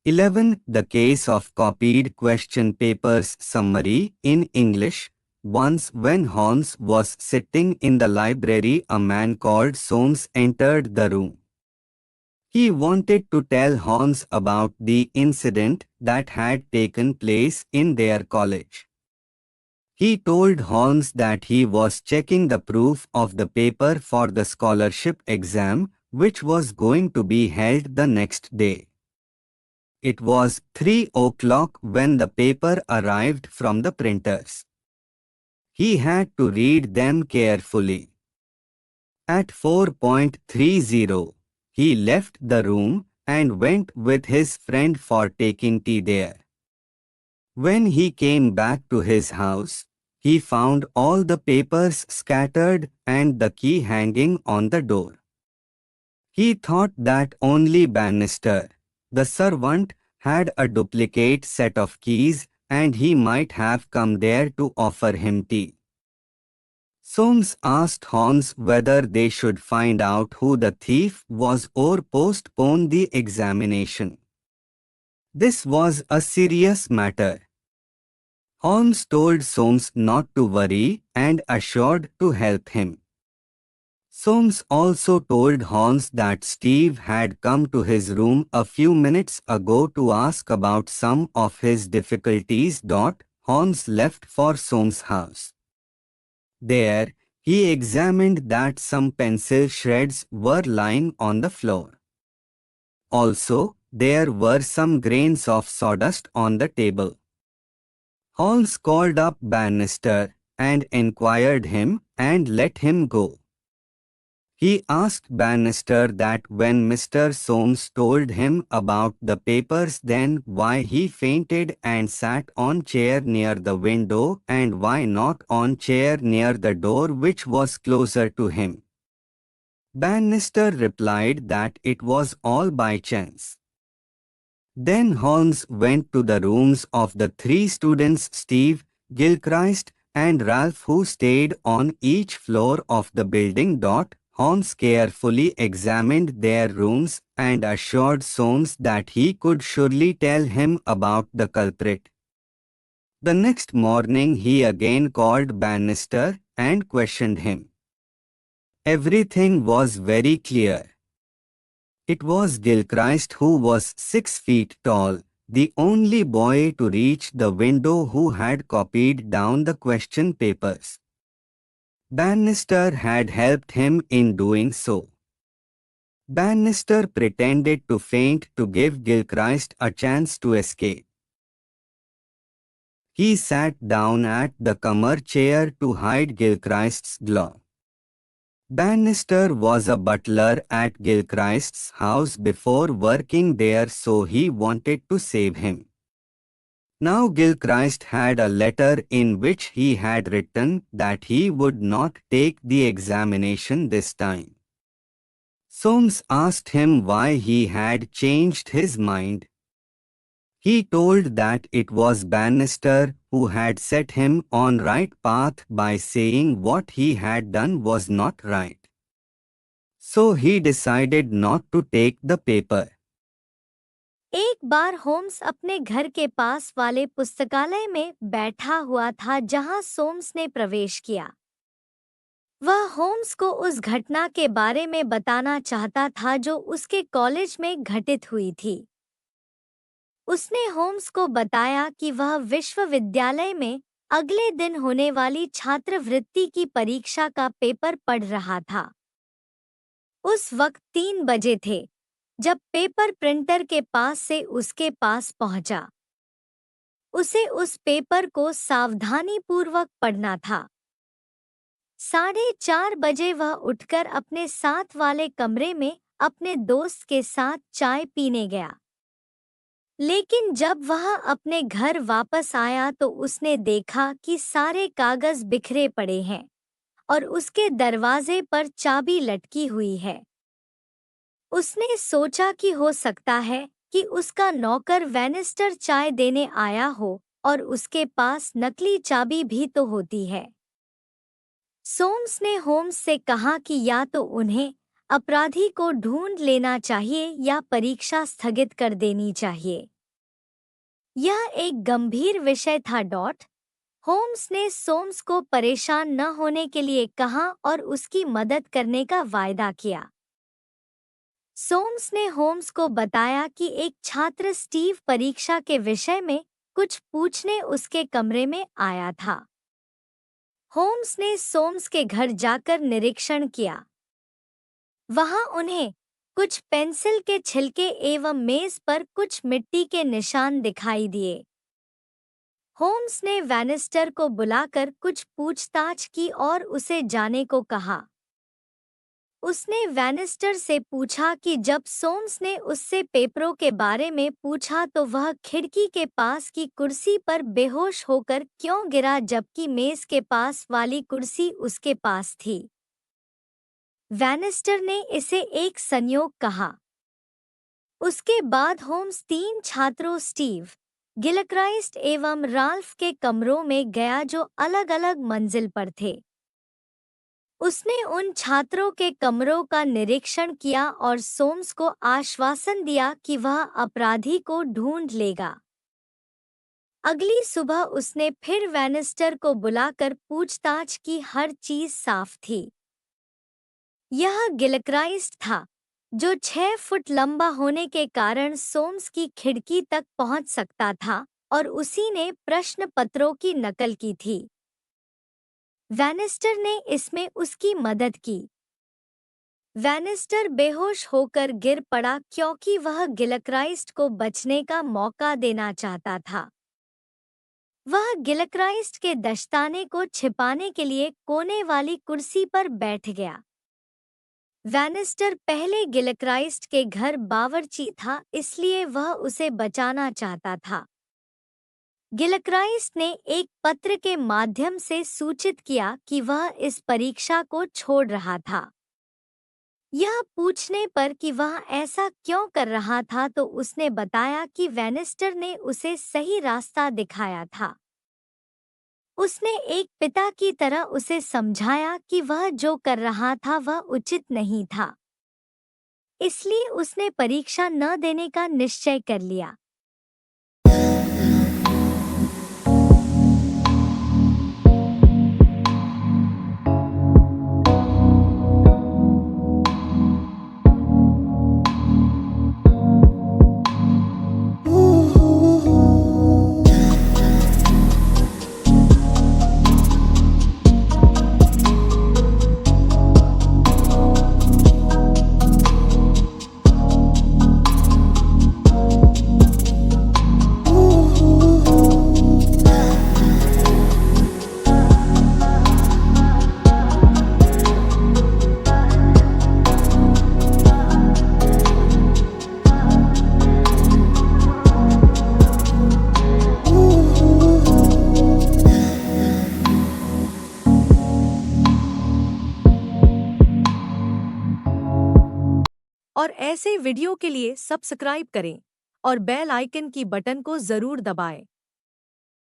11. The case of copied question papers summary in English. Once when Holmes was sitting in the library, a man called Soames entered the room. He wanted to tell Holmes about the incident that had taken place in their college. He told Holmes that he was checking the proof of the paper for the scholarship exam, which was going to be held the next day. It was 3 o'clock when the paper arrived from the printers. He had to read them carefully. At 4:30, he left the room and went with his friend for taking tea there. When he came back to his house, he found all the papers scattered and the key hanging on the door. He thought that only Bannister, the servant, had a duplicate set of keys and he might have come there to offer him tea. Soames asked Holmes whether they should find out who the thief was or postpone the examination. This was a serious matter. Holmes told Soames not to worry and assured to help him. Soames also told Holmes that Steve had come to his room a few minutes ago to ask about some of his difficulties. Holmes left for Soames' house. There, he examined that some pencil shreds were lying on the floor. Also, there were some grains of sawdust on the table. Holmes called up Bannister and inquired him and let him go. He asked Bannister that when Mr. Soames told him about the papers, then why he fainted and sat on chair near the window and why not on chair near the door which was closer to him. Bannister replied that it was all by chance. Then Holmes went to the rooms of the 3 students, Steve, Gilchrist, and Ralph, who stayed on each floor of the building. Holmes carefully examined their rooms and assured Soames that he could surely tell him about the culprit. The next morning he again called Bannister and questioned him. Everything was very clear. It was Gilchrist, who was 6 feet tall, the only boy to reach the window, who had copied down the question papers. Bannister had helped him in doing so. Bannister pretended to faint to give Gilchrist a chance to escape. He sat down at the corner chair to hide Gilchrist's glove. Bannister was a butler at Gilchrist's house before working there, so he wanted to save him. Now Gilchrist had a letter in which he had written that he would not take the examination this time. Soames asked him why he had changed his mind. He told that it was Bannister who had set him on right path by saying what he had done was not right. So he decided not to take the paper. एक बार Holmes अपने घर के पास वाले पुस्तकालय में बैठा हुआ था जहां सोम्स ने प्रवेश किया। वह होम्स को उस घटना के बारे में बताना चाहता था जो उसके कॉलेज में घटित हुई थी। उसने होम्स को बताया कि वह विश्वविद्यालय में अगले दिन होने वाली छात्रवृत्ति की परीक्षा का पेपर पढ़ रहा था। उस वक्त 3 बजे थे जब पेपर प्रिंटर के पास से उसके पास पहुंचा। उसे उस पेपर को सावधानीपूर्वक पढ़ना था। 4:30 बजे वह उठकर अपने साथ वाले कमरे में अपने दोस्त के साथ चाय पीने गया। लेकिन जब वह अपने घर वापस आया तो उसने देखा कि सारे कागज बिखरे पड़े हैं और उसके दरवाजे पर चाबी लटकी हुई है। उसने सोचा कि हो सकता है कि उसका नौकर वैनिस्टर चाय देने आया हो और उसके पास नकली चाबी भी तो होती है। सोम्स ने होम्स से कहा कि या तो उन्हें अपराधी को ढूंढ लेना चाहिए या परीक्षा स्थगित कर देनी चाहिए। यह एक गंभीर विषय था। होम्स ने सोम्स को परेशान न होने के लिए कहा और उसकी मदद करने का वायदा किया। सोम्स ने होम्स को बताया कि एक छात्र स्टीव परीक्षा के विषय में कुछ पूछने उसके कमरे में आया था। होम्स ने सोम्स के घर जाकर निरीक्षण किया। वहां उन्हें कुछ पेंसिल के छिलके एवं मेज पर कुछ मिट्टी के निशान दिखाई दिए। होम्स ने वैनिस्टर को बुलाकर कुछ पूछताछ की और उसे जाने को कहा। उसने वैनिस्टर से पूछा कि जब सोम्स ने उससे पेपरों के बारे में पूछा तो वह खिड़की के पास की कुर्सी पर बेहोश होकर क्यों गिरा जबकि मेज के पास वाली कुर्सी उसके पास थी। वैनिस्टर ने इसे एक संयोग कहा। उसके बाद होम्स 3 छात्रों स्टीव, गिलक्राइस्ट एवं राल्फ के कमरों में गया जो अलग-अलग मंजिल पर थे। उसने उन छात्रों के कमरों का निरीक्षण किया और सोम्स को आश्वासन दिया कि वह अपराधी को ढूंढ लेगा। अगली सुबह उसने फिर वैनिस्टर को बुलाकर पूछताछ की। हर चीज साफ थी। यह गिलक्राइस्ट था, जो 6 फुट लंबा होने के कारण सोम्स की खिड़की तक पहुंच सकता था और उसी ने प्रश्न पत्रों की नकल की थी। वैनिस्टर ने इसमें उसकी मदद की। वैनिस्टर बेहोश होकर गिर पड़ा क्योंकि वह गिलक्राइस्ट को बचने का मौका देना चाहता था। वह गिलक्राइस्ट के दस्ताने को छिपाने के लिए कोने वाली कुर्सी पर बैठ गया। वैनिस्टर पहले गिलक्राइस्ट के घर बावर्ची था, इसलिए वह उसे बचाना चाहता था। गिलक्राइस्ट ने एक पत्र के माध्यम से सूचित किया कि वह इस परीक्षा को छोड़ रहा था। यह पूछने पर कि वह ऐसा क्यों कर रहा था तो उसने बताया कि वैनिस्टर ने उसे सही रास्ता दिखाया था। उसने एक पिता की तरह उसे समझाया कि वह जो कर रहा था वह उचित नहीं था। इसलिए उसने परीक्षा न देने का निश्चय कर लिया। और ऐसे वीडियो के लिए सब्सक्राइब करें और बेल आइकन की बटन को जरूर दबाएं।